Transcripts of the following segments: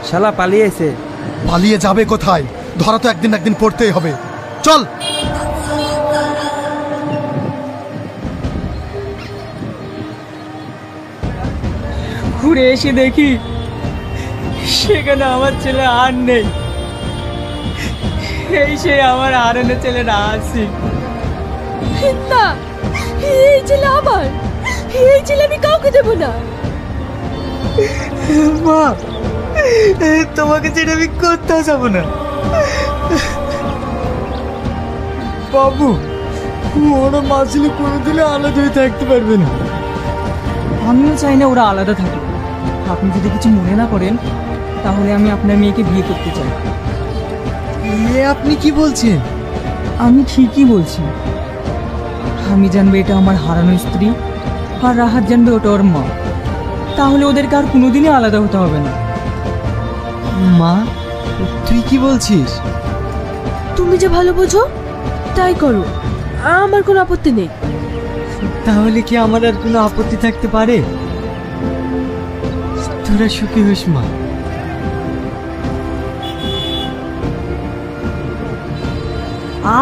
শালা পালিয়েছে। পালিয়ে যাবে কোথায়? ধরা তো একদিন একদিন পড়তেই হবে। চল। ঘুরে এসে দেখি সেখানে আমার ছেলে আর নেই। এই সে আমার হারানো ছেলেটা আসি না, এই ছেলে আমার, এই ছেলে আমি কাউকে দেবো না। মা, তোমাকে ছেড়ে আমি কোথাও যাবো না। বাবু, ওরা মা ছেলে কোনোদিনও আলাদা হয়ে থাকতে পারবে না। আমিও চাই না ওরা আলাদা থাকে। আপনি যদি কিছু মনে না করেন তাহলে আমি আপনার মেয়েকে বিয়ে করতে চাই। আপনি কি বলছেন? আমি ঠিকই বলছি। আমি জানবো এটা আমার হারানো স্ত্রী, আর রাহাত জানবে ওটা ওর মা। তাহলে ওদেরকে আর কোনোদিনই আলাদা হতে হবে না। মা, তুই কি বলছিস? তুমি যে ভালো বোঝো তাই করো, আমার কোনো আপত্তি নেই। তাহলে কি আমার আর কোনো আপত্তি থাকতে পারে? তোরা সুখী হোস মা।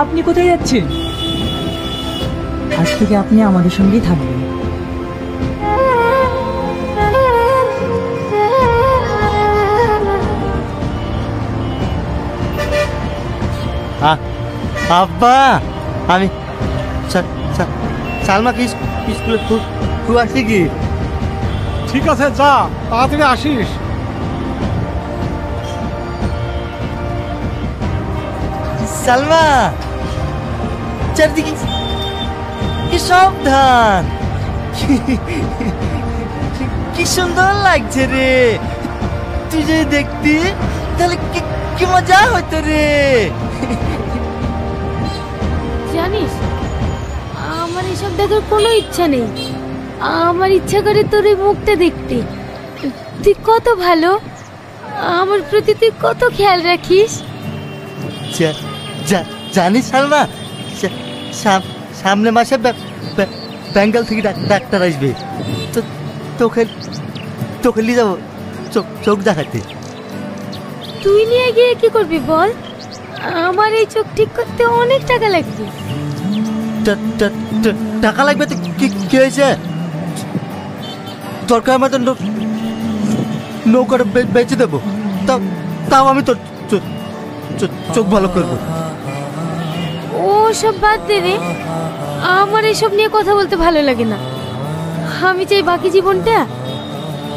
আপনি কোথায় যাচ্ছেন? আজ থেকে আপনি আমাদের সঙ্গেই থাকবেন। আব্বা, আমি সালমাকে স্কুলে খুব আসি কি? ঠিক আছে, যা, তাড়াতাড়ি আসিস। সালমা, চারদিকে কি সাবধান, কি সুন্দর লাগছে রে। তুই যদি দেখতি তাহলে কি মজা হতো রে। জানিস, আমার এসব দেখার কোনো ইচ্ছা নেই। আমার ইচ্ছা করে তোর এই মুখটা দেখতে। তুই কত ভালো, আমার প্রতি তুই কত খেয়াল রাখিস। জানিস সালমা, সামনে মাসে বেঙ্গল থেকে ডাক্তার আসবে। তোকে নিয়ে যাবো চোখ দেখাতে। তুই নিয়ে গিয়ে কি করবি বল? আমার এই চোখ ঠিক করতে অনেক টাকা লাগবে। টাকা লাগবে তো কি হয়েছে? দরকার মতো নৌকাটা বেচে দেবো, তাও আমি তোর চোখ ভালো করবো। ও সব বাদ দে রে, আমার এসব নিয়ে কথা বলতে ভালো লাগে না। আমি চাই বাকি জীবনটা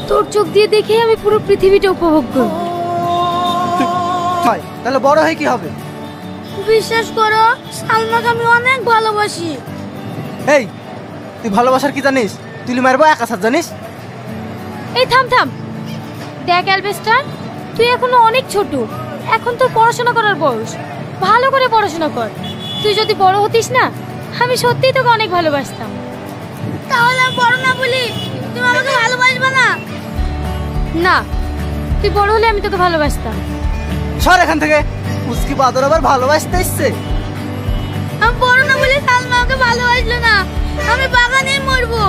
তোর চোখ দিয়ে দেখে আমি পুরো পৃথিবীটা উপভোগ করব। তাহলে বড় হয়ে কি হবে? বিশ্বাস করো, সালমাকে আমি অনেক ভালোবাসি। এই, তুই ভালোবাসার কি জানিস? তুই মারবো একা সাথ জানিস? এই থাম থাম, দেখ অ্যালবেস্টার, তুই এখনো অনেক ছোট। এখন তোর পড়াশোনা করার বয়স। ভালো করে পড়াশোনা কর। তুই যদি বড় হতিস না, আমি সত্যিই তোকে অনেক ভালোবাসতাম। তাহলে আমি বড় না বলি তুমি আমাকে ভালোবাসবে না? না, তুই বড় হলে আমি তোকে ভালোবাসতাম। সর এখান থেকে। উস্কি বাদর আবার ভালোবাসতে এসছে। আমি বড় না বলে সালমা আমাকে ভালোবাসলো না। আমি বাগানেই মরবো।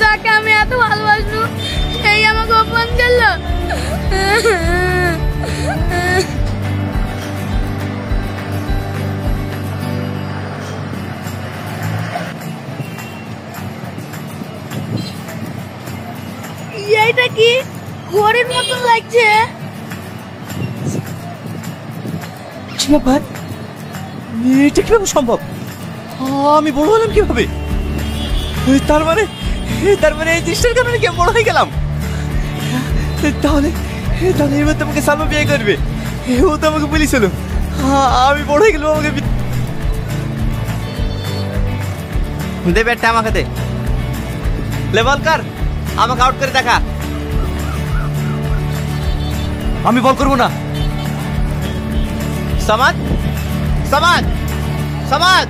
যাকে আমি এত ভালোবাসলো সেই আমাকে অপমান করলো। এইটা কি ঘরের মতন লাগছে? কি ব্যাপার? এটা কিভাবে সম্ভব? আমি বড় হলাম কিভাবে? তার মানে এই দৃশ্যের কারণে কি বড় হয়ে গেলাম? তাহলে এবার তোমাকে সালমা বিয়ে করবে। ও তো আমাকে বলেছিল আমি বড় হয়ে গেলাম আমাকে দে। ব্যাটটা আমাকে দে। লেভেল কর, আমাকে আউট করে দেখা। আমি বল করবো না। সমাজ সমাজ সমাজ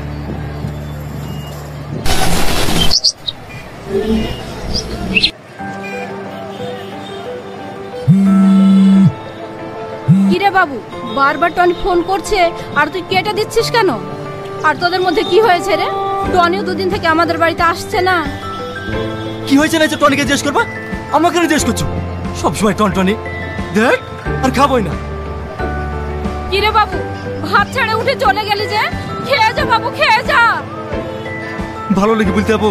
কিরে বাবু, বারবার টনি ফোন করছে আর তুই কেটে দিচ্ছিস কেন? আর তোদের মধ্যে কি হয়েছে রে? টনিও দুদিন থেকে আমাদের বাড়িতে আসছে না। কি হয়েছে না যে টনিকে জিজ্ঞেস করবা? আমাকে কেন জিজ্ঞেস করছো? সবসময় টনি দেখ, আর খাবোই না। কিরে বাবু, ভাত ছেড়ে উঠে চলে গেলি যে? খেয়ে যা বাবু, খেয়ে যা। ভালো লেগে বলতে যাবো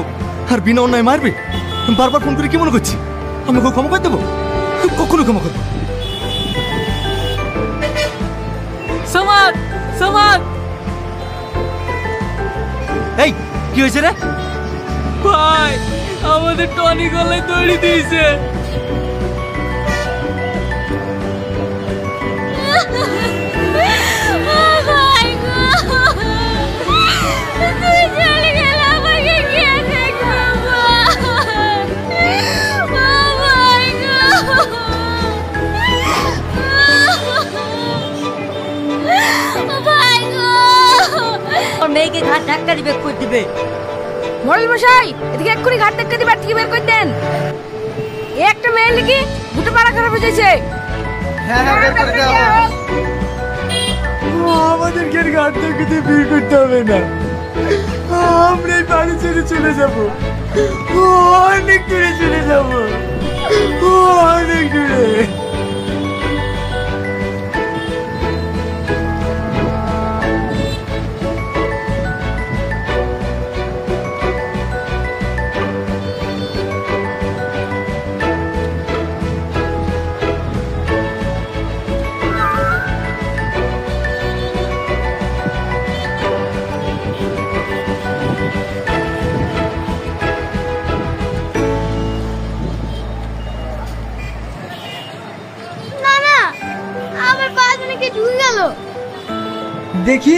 আর বিনা অন্যায় মারবে? বারবার ফোন করে কি মনে করছি আমি ওকে ক্ষমা করে দেবো? কখনো ক্ষমা করবো? সমাদ, সমাদ, এই কি হয়েছে রে? ভাই আমাদের টনি গলায় দড়ি দিয়েছে। মেয়েকে ঘাট ধাক্কা দিবে, করে দিবে। মরল মশাই, এদিকে এক্ষুনি ঘাট ধাক্কা দিবে, থেকে বের করে দেন। একটা মেয়ে লিখি দুটো পাড়া খারাপ হয়ে যাচ্ছে। হ্যাঁ হ্যাঁ, বের করে দেওয়া হবে। আমাদেরকে আর ঘাট থেকে দিয়ে বের করতে হবে না, আমরা এই বাড়ি ছেড়ে চলে যাবো। অনেক দূরে চলে যাবো, অনেক দূরে। না না, আমার পা যেন কি ঢুকে গেল। দেখি,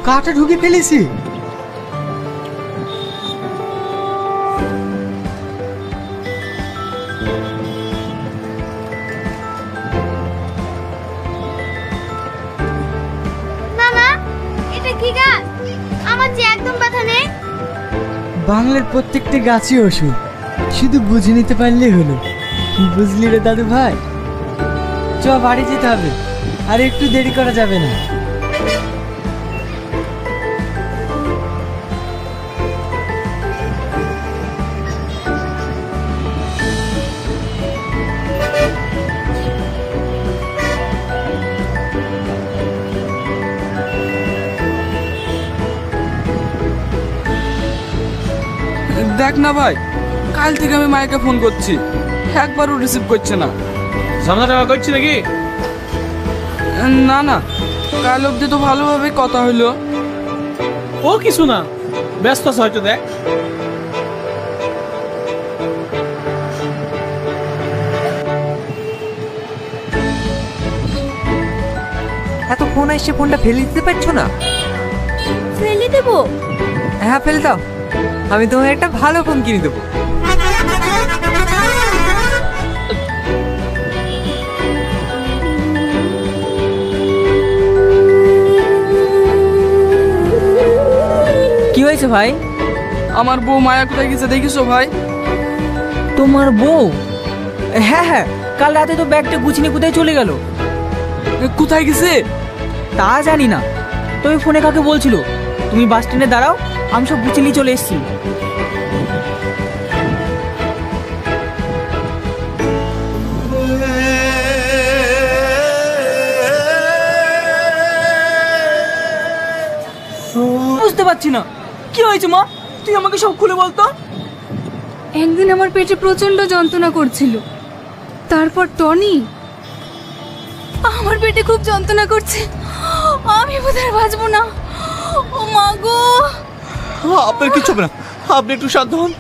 কাটা ঢুকে ফেলেছি। না না, এটা কি গাছ? আমার যে একদম ব্যথা নেই। বাংলার প্রত্যেকটা গাছই ওষুধ, শুধু বুঝে নিতে পারলেই হলো। বুঝলি রে দাদু ভাই? চ, বাড়ি যেতে হবে, আর একটু দেরি করা যাবে না। দেখ না ভাই, কাল থেকে আমি মাইকে ফোন করছি, একবারও রিসিভ করছে না। ঝামেলা টাকা করছি নাকি? না না, কাল অবধি তো ভালোভাবে কথা হইলো। ও কিছু না, ব্যস্ত আছে হয়তো। দেখ এত ফোন এসে ফোনটা ফেলে দিতে পারছো না? ফেলে দেবো? হ্যাঁ ফেলে দাও, আমি তোমায় একটা ভালো ফোন কিনে দেবো। কি হয়েছে ভাই? আমার বউ মায়া কোথায় গেছে দেখিছো ভাই? তোমার বউ? হ্যাঁ হ্যাঁ, কাল রাতে তো ব্যাগটা গুছিয়ে কোথায় চলে গেল। কোথায় গেছে তা জানি না, তুমি ফোনে কাকে বলছিল? তুমি বাস স্ট্যান্ডে দাঁড়াও, আমি সব গুছিয়ে চলে এসেছি। বুঝতে পারছি না কি হয়েছে মা, তুই আমাকে সব খুলে বলতো। একদিন আমার পেটে প্রচন্ড যন্ত্রণা করছিল, তারপর টনি। আমার পেটে খুব যন্ত্রণা করছে, আমি বোধহয় বাঁচবো না। ও মা গো! আপনার কিচ্ছু হবে না, আপনি একটু শান্ত হন।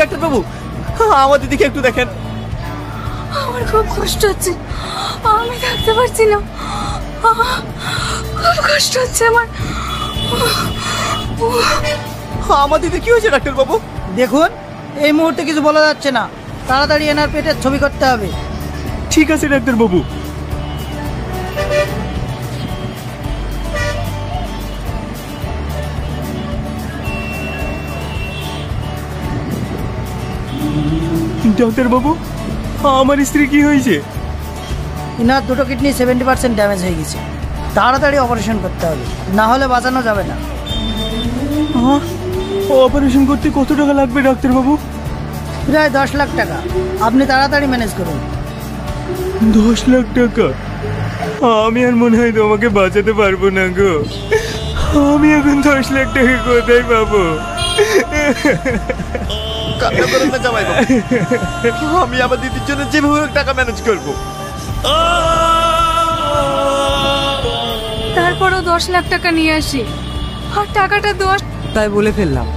ডাক্তার বাবু, আমাদের দিকে একটু দেখেন। আমার খুব কষ্ট হচ্ছে, আমি থাকতে পারছি না, খুব কষ্ট হচ্ছে আমার। আমাদের দিকে কি হয়েছে ডাক্তার বাবু? দেখুন, এই মুহূর্তে কিছু বলা যাচ্ছে না, তাড়াতাড়ি এনার পেটের ছবি করতে হবে। ঠিক আছে ডাক্তার বাবু। ডাক্তার বাবু, আমার স্ত্রী কি হয়েছে? ইনার দুটো কিডনি 70% ড্যামেজ হয়ে গেছে, তাড়াতাড়ি অপারেশন করতে হবে, না হলে বাঁচানো যাবে না। অপারেশন করতে কত টাকা লাগবে ডাক্তারবাবু? প্রায় 10 লাখ টাকা। আপনি তাড়াতাড়ি ম্যানেজ করুন। 10 লাখ টাকা? আমি আর মনে হয় তোমাকে বাঁচাতে পারবো না গো। আমি এখন 10 লাখ টাকা কোথায় পাবো? কান্না করেন না জামাই বাবু, আমি আমার দিদির জন্য যেভাবে হোক টাকা ম্যানেজ করবো। তারপরও 10 লাখ টাকা নিয়ে আসি, আর টাকাটা 10 তাই বলে ফেললাম।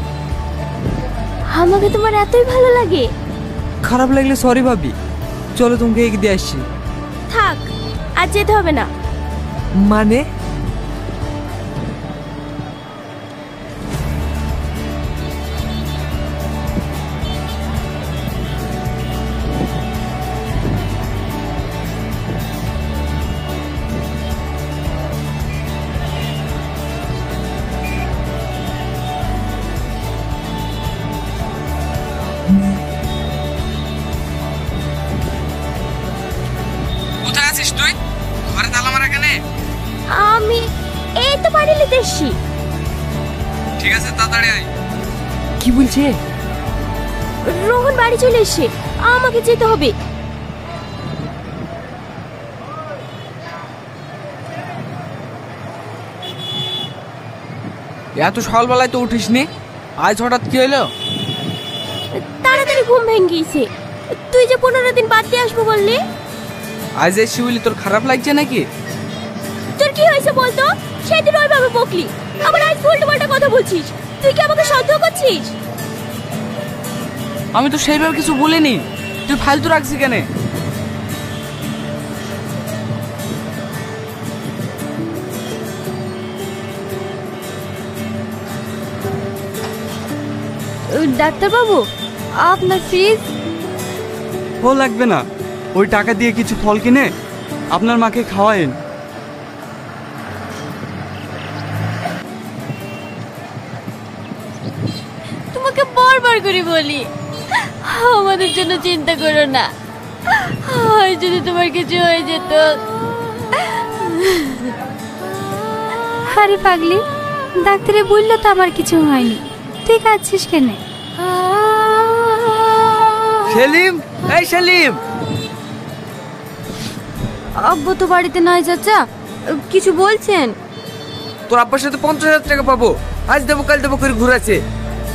আমাকে তোমার এতই ভালো লাগে? খারাপ লাগলে সরি ভাবি, চলো তোমাকে এগিয়ে দিয়ে আসছি। থাক, আজ যেতে হবে না। মানে? কোথায় আছিস তুই? ঘরে তালা মারা কেন? আমি এই তো বাড়ি নিতে এসছি। ঠিক আছে, তাড়াতাড়ি আয়। কি বলছে? রোহন বাড়ি চলে এসছে, আমাকে যেতে হবে। এত সকালবেলায় তো উঠিসনি, আজ হঠাৎ কি হলো? তাড়াতাড়ি ঘুম ভেঙে গিয়েছে। তুই যে 15 দিন বাদ দিয়ে আসবো বললি। আজ এসে বলি তোর খারাপ লাগছে নাকি? তোর কি হয়েছে বলতো? সেদিন ওইভাবে বকলি, আবার আজ উল্টোপাল্টা কথা বলছিস। তুই কি আমাকে সন্দেহ করছিস? আমি তো সেইভাবে কিছু বলিনি, তুই ফালতু রাখছিস কেন? ডাক্তারবাবু, আপনার ফিজ? ও লাগবে না, ওই টাকা দিয়ে কিছু ফল কিনে আপনার মাকে খাওয়ায়েন। তোমাকে বারবার করে বলি আমাদের জন্য চিন্তা করো না, আর যদি তোমার কিছু হয়ে যেত। আরে পাগলি, ডাক্তারে বললো তো আমার কিছু হয়নি, তুই কাঁদছিস কেন? সেলিম, এই সেলিম। আব্বু তো বাড়িতে নাই চাচা, কিছু বলছেন? তোর আব্বার সাথে 50,000 টাকা পাবো, আজ দেবো কাল দেবো করে ঘুরাচ্ছে।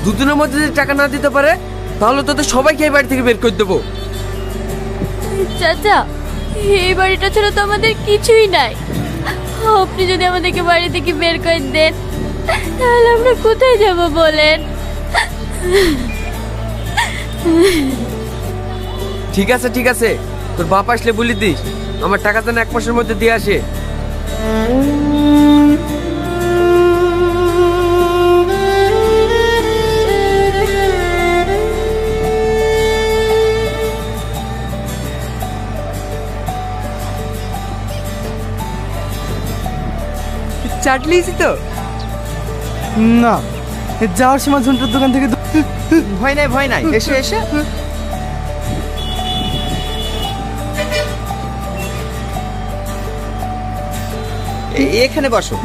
দুদিনের মধ্যে যদি টাকা না দিতে পারে তাহলে তোদের সবাইকে এই বাড়ি থেকে বের করে দেবো। চাচা, এই বাড়িটা ছাড়া তো আমাদের কিছুই নাই। আপনি যদি আমাদেরকে বাড়ি থেকে বের করে দেন তাহলে আমরা কোথায় যাব বলেন? ঠিক আছে ঠিক আছে, তোর বাপ আসলে বলি দিস আমার টাকা যেন 1 মাসের মধ্যে দিয়ে আসে। চাটলিছি তো না, যাওয়ার সময় ঝন্টুর দোকান থেকে ভয় নাই ভয় নাই, এসে এসে এখানে বসো।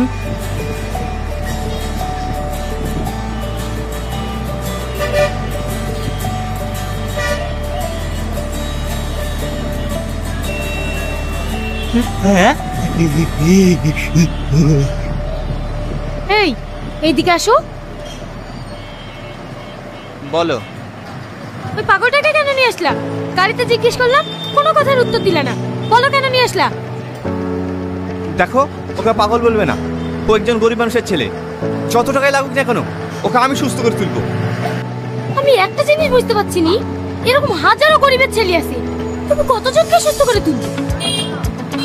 হ্যাঁ, এই এইদিকে আসো। বলো। ওই পাগলটাকে কেন নিয়ে আসলা? গাড়িতে জিজ্ঞেস করলাম, কোনো কথার উত্তর দিলা না। বলো কেন নিয়ে আসলা? দেখো, ওকে পাগল বলবে না, ও একজন গরিব মানুষের ছেলে। যত টাকাই লাগুক না কেন, ওকে আমি সুস্থ করে তুলবো। আমি একটা জিনিস বুঝতে পারছি নি, এরকম হাজারো গরিবের ছেলে আছে, তুমি কতজনকে সুস্থ করে তুলবে?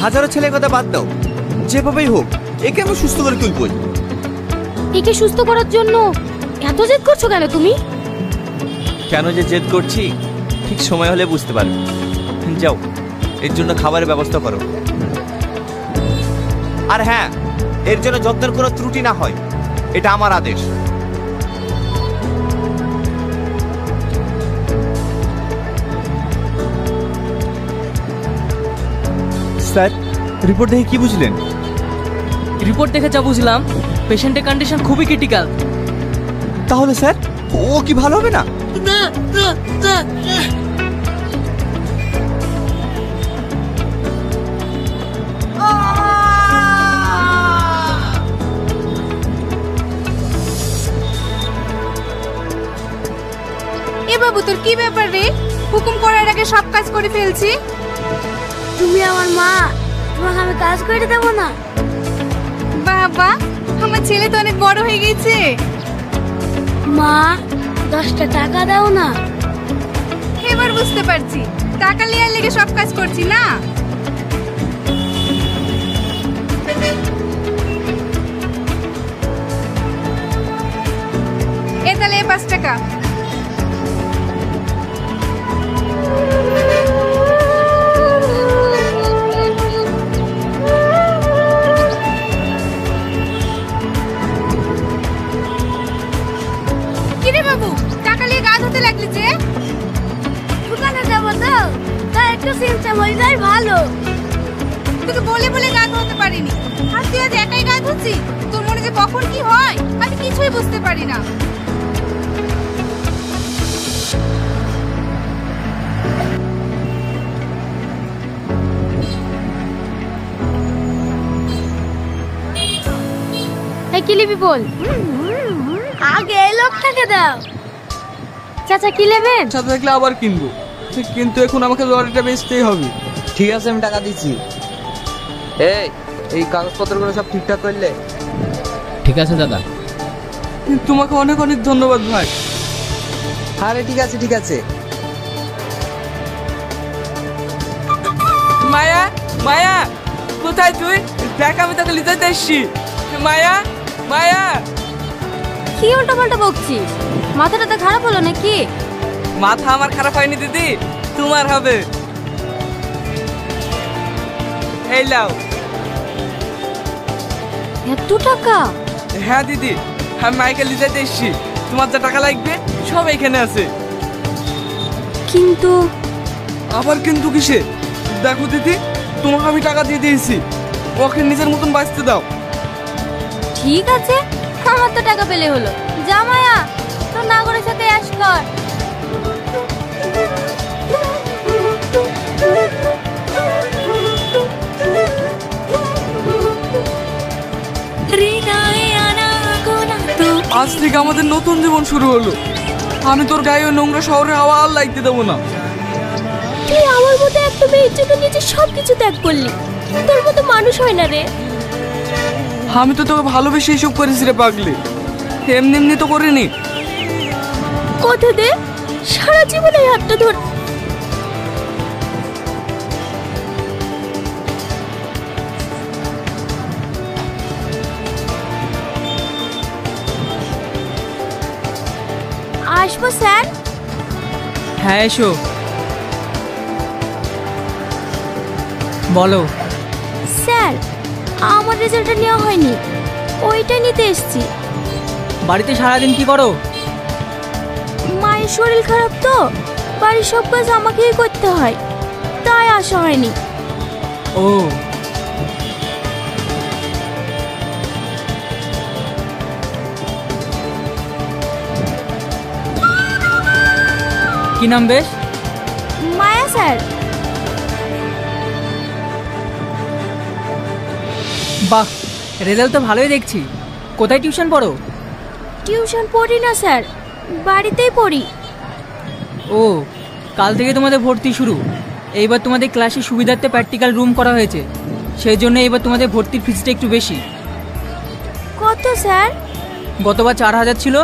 হাজারো ছেলের কথা বাদ দাও, যেভাবেই হোক একে আমি সুস্থ করে তুলবই। একে সুস্থ করার জন্য এত জেদ করছো কেন তুমি? কেন যে জেদ করছি ঠিক সময় হলে বুঝতে পারবে। যাও, এর জন্য খাবারের ব্যবস্থা করো। আর হ্যাঁ, এর জন্য যত্নের কোনো ত্রুটি না হয়, এটা আমার আদেশ। স্যার, রিপোর্ট দেখে কি বুঝলেন? রিপোর্ট দেখে যা বুঝলাম, পেশেন্টের কন্ডিশন খুবই ক্রিটিক্যাল। তাহলে স্যার ও কি ভালো হবে না? এ বাবু, তোর কি ব্যাপার রে? হুকুম করার আগে সব কাজ করে ফেলছি। তুমি আমার মা, তোমাকে আমি কাজ করে দেবো না? বাবা, আমার ছেলে তো অনেক বড় হয়ে গেছে। মা, 10টা টাকা দাও না। এবার বুঝতে পারছি, টাকা লিয়ার লেগে সব কাজ করছি না। এ তাহলে 5 টাকা। কিরে বাবু, টাকা নিয়ে গা ধুতে লাগলি যে? দোকানে যাবো তো, তাই একটু সিমচাম হয়ে যায় ভালো। তোকে বলে বলে গা ধুতে পারিনি, আর তুই আজ একাই গা ধুচ্ছি। তোর মনে যে কখন কি হয় আমি কিছুই বুঝতে পারি না। এই কি লিবি বল? আগে এই লোকটাকে দাও। চাচা কি নেবেন? সাথে থাকলে আবার কিনবো, কিন্তু এখন আমাকে লরিটা বেচতেই হবে। ঠিক আছে, আমি টাকা দিচ্ছি। এই কাগজপত্রগুলো সব ঠিকঠাক করলে? ঠিক আছে দাদা। তোমাকে অনেক অনেক ধন্যবাদ ভাই। আরে ঠিক আছে ঠিক আছে। মায়া, মায়া কোথায় তুই? দেখ আমি তোকে লিতে এসছি। মায়া, মায়া। কি উল্টো পাল্টা বকছিস? মাথাটা তো খারাপ হলো নাকি? মাথা আমার খারাপ হয়নি দিদি, তোমার হবে। এই লাও। এত টাকা? হ্যাঁ দিদি, আমি মাইকে লিতে এসছি। তোমার যা টাকা লাগবে সব এখানে আছে। কিন্তু আবার কিন্তু কিসে? দেখো দিদি, তোমাকে আমি টাকা দিয়ে দিয়েছি, ওকে নিজের মতন বাঁচতে দাও। ঠিক আছে, আমার তো টাকা পেলে হলো। যা মায়া, তোর নাগরের সাথে অ্যাশ কর। আজ থেকে আমাদের নতুন জীবন শুরু হলো। আমি তোর গায়ে ওই নোংরা শহরে হাওয়া আর লাগতে দেবো না। তুই আমার মতো একটা মেয়ের জন্য নিজে সবকিছু ত্যাগ করলি। তোর মতো মানুষ হয় না রে। আমি তো তোকে ভালোবেসে এইসব করেছি রে পাগলি, এমনি এমনি তো করিনি। কথা দে, সারা জীবন এই হাতটা ধর। আসবো স্যার? হ্যাঁ এসো। বলো। স্যার, আমার রেজাল্টটা নেওয়া হয়নি, ওইটা নিতে এসেছি। বাড়িতে সারাদিন কি করো? মায়ের শরীর খারাপ তো, বাড়ির সব কাজ আমাকেই করতে হয়, তাই আসা হয়নি। ও, কি নাম বেশ? মায়া স্যার। বাহ, রেজাল্ট তো ভালোই দেখছি। কোথায় টিউশন পড়ো? টিউশন পড়ি না স্যার, বাড়িতেই পড়ি। ও, কাল থেকে তোমাদের ভর্তি শুরু। এইবার তোমাদের ক্লাসে সুবিধার্থে প্র্যাকটিক্যাল রুম করা হয়েছে, সেই জন্য এবার তোমাদের ভর্তির ফিসটা একটু বেশি। কত স্যার? গতবার 4000 ছিল,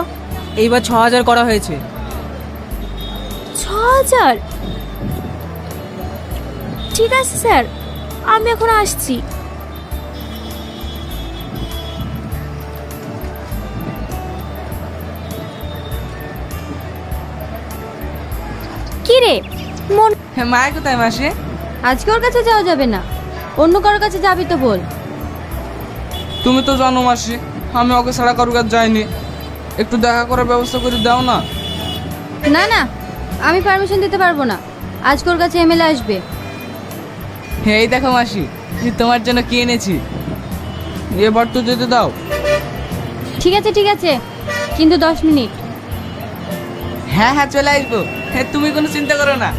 এইবার 6000 করা হয়েছে। 6000? ঠিক আছে স্যার, আমি এখন আসছি। কি রে মন? মায়া কোথায় মাসে? আজকে ওর কাছে যাওয়া যাবে না, অন্য কারোর কাছে যাবি তো বল। তুমি তো জানো মাসি, আমি ওকে ছাড়া কারোর কাছে যাইনি। একটু দেখা করার ব্যবস্থা করে দাও না। না না, আমি পারমিশন দিতে পারবো না। আজকে ওর কাছে এমএলএ আসবে। এই দেখো মাসি, তোমার জন্য কি এনেছি। এবার তো যেতে দাও। ঠিক আছে, কিন্তু 10 মিনিট। হ্যাঁ হ্যাঁ, চলে আসবো, তুমি কোনো চিন্তা করো না।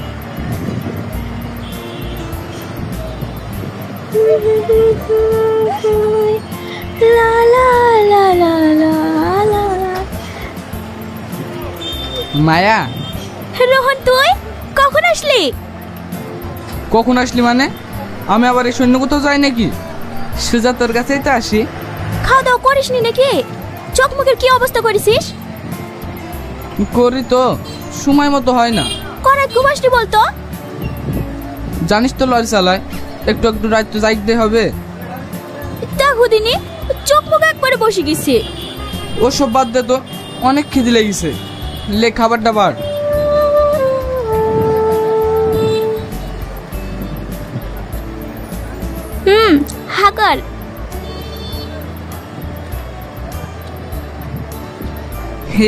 মায়া, রোহন তুই কখন আসলি? কখন আসলি মানে? আমি আবার এই সৈন্য কোথাও যাই নাকি? সোজা তোর কাছেই তো আসি। খাওয়া দাওয়া করিসনি নাকি? চোখ মুখের কি অবস্থা করেছিস? করি তো, সময় মতো হয় না। করাত ঘুমাসনি বলতো? জানিস তো লরি চালায়, একটু একটু রাত তো যাইতে হবে। দেখো দিনি চোখ মুখ একবারে বসে গেছে। ওসব বাদ দে তো, অনেক খিদে লেগেছে। লে খাবার দাবার। হাকার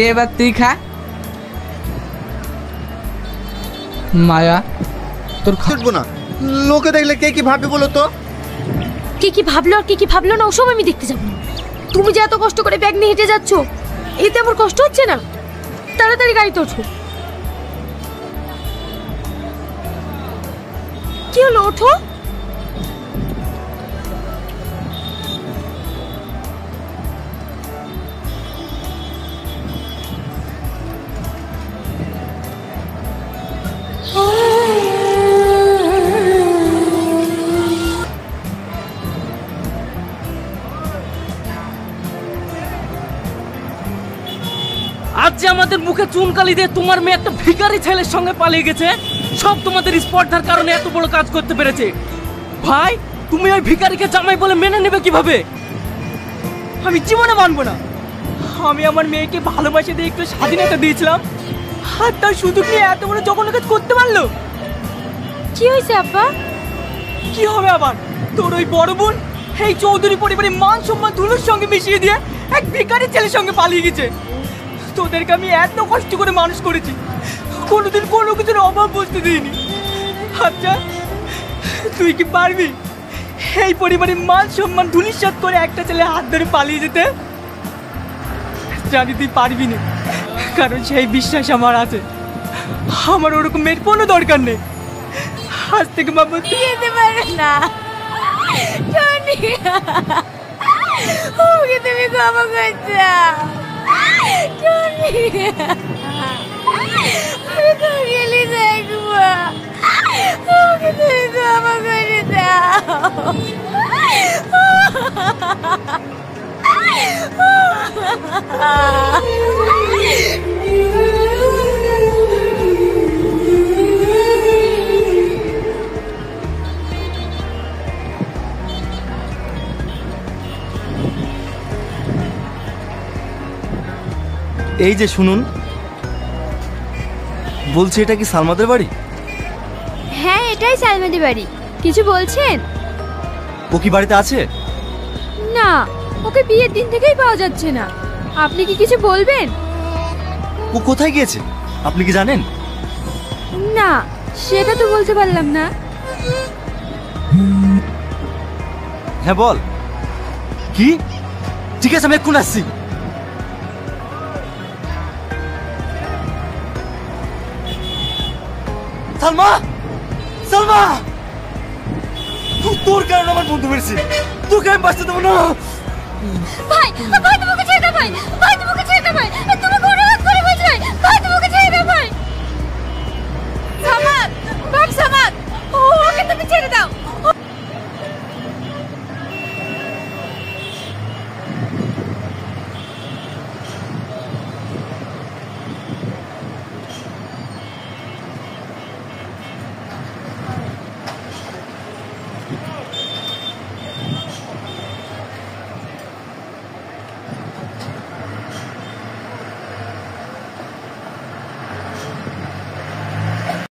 এবার তুই খা। মায়া, তোর খাবো না, লোকে দেখলে কে কি ভাববে বলো তো? কে কি ভাবলো আর কে কি ভাবলো না ওসব আমি দেখতে যাবো না। তুমি যে এত কষ্ট করে ব্যাগ নিয়ে হেঁটে যাচ্ছ, এতে আমার কষ্ট হচ্ছে না? তাড়াতাড়ি গাড়িতে ওঠো। কি হলো, ওঠো। আজ যে আমাদের মুখে চুনকালি দিয়ে তোমার মেয়ে একটা ভিখারি ছেলের সঙ্গে পালিয়ে গেছে, সব তোমাদের স্পর্ধার কারণে এত বড় কাজ করতে পেরেছে। ভাই, তুমি ওই ভিখারিকে জামাই বলে মেনে নেবে কিভাবে? আমি জীবনে মানবো না। আমি আমার মেয়েকে ভালোবাসে দিয়ে একটু স্বাধীনতা দিয়েছিলাম, আর তার সুযোগ নিয়ে এত বড় জঘন্য কাজ করতে পারলো। কি হয়েছে আব্বা? কি হবে আবার? তোর ওই বড় বোন এই চৌধুরী পরিবারের মান সম্মান ধুলোর সঙ্গে মিশিয়ে দিয়ে এক ভিখারি ছেলের সঙ্গে পালিয়ে গেছে। তোদেরকে আমি এত কষ্ট করে মানুষ করেছি, কোনোদিন কোনো কিছুর অভাব বুঝতে দিইনি। আচ্ছা, তুই কি পারবি এই পরিবারের মান সম্মান ধুলিসাৎ করে একটা ছেলে হাত ধরে পালিয়ে যেতে? জানি তুই পারবি না, কারণ সেই বিশ্বাস আমার আছে। আমার ওরকম মেয়ের কোনো দরকার নেই। আজ থেকে বাবু যেতে পারে না। টনি, ওকে তুমি ক্ষমা করে দাও। টনি, আমি তো গেলি দেখবো। ওকে তুমি ক্ষমা করে দাও। এই যে শুনুন, বলছি এটা কি সালমাদের বাড়ি? হ্যাঁ, এটাই সালমাদের বাড়ি। কিছু বলছেন? ও কি বাড়িতে আছে? না, ওকে বিয়ের দিন থেকেই পাওয়া যাচ্ছে না। আপনি কি কিছু বলবেন? ও কোথায় গিয়েছে আপনি কি জানেন? না, সেটা তো বলতে পারলাম না। হ্যাঁ বল। কি? ঠিক আছে, আমি এক্ষুনি আসছি। সালমা, সালমা, তোর কারণে আমার বন্ধু মেরেছে, তোকে আমি বাঁচতে দেবো না। ভাই, ভাই তোমাকে ছেড়ে দাও। ভাই, ভাই তোমাকে ছেড়ে দাও। ভাই,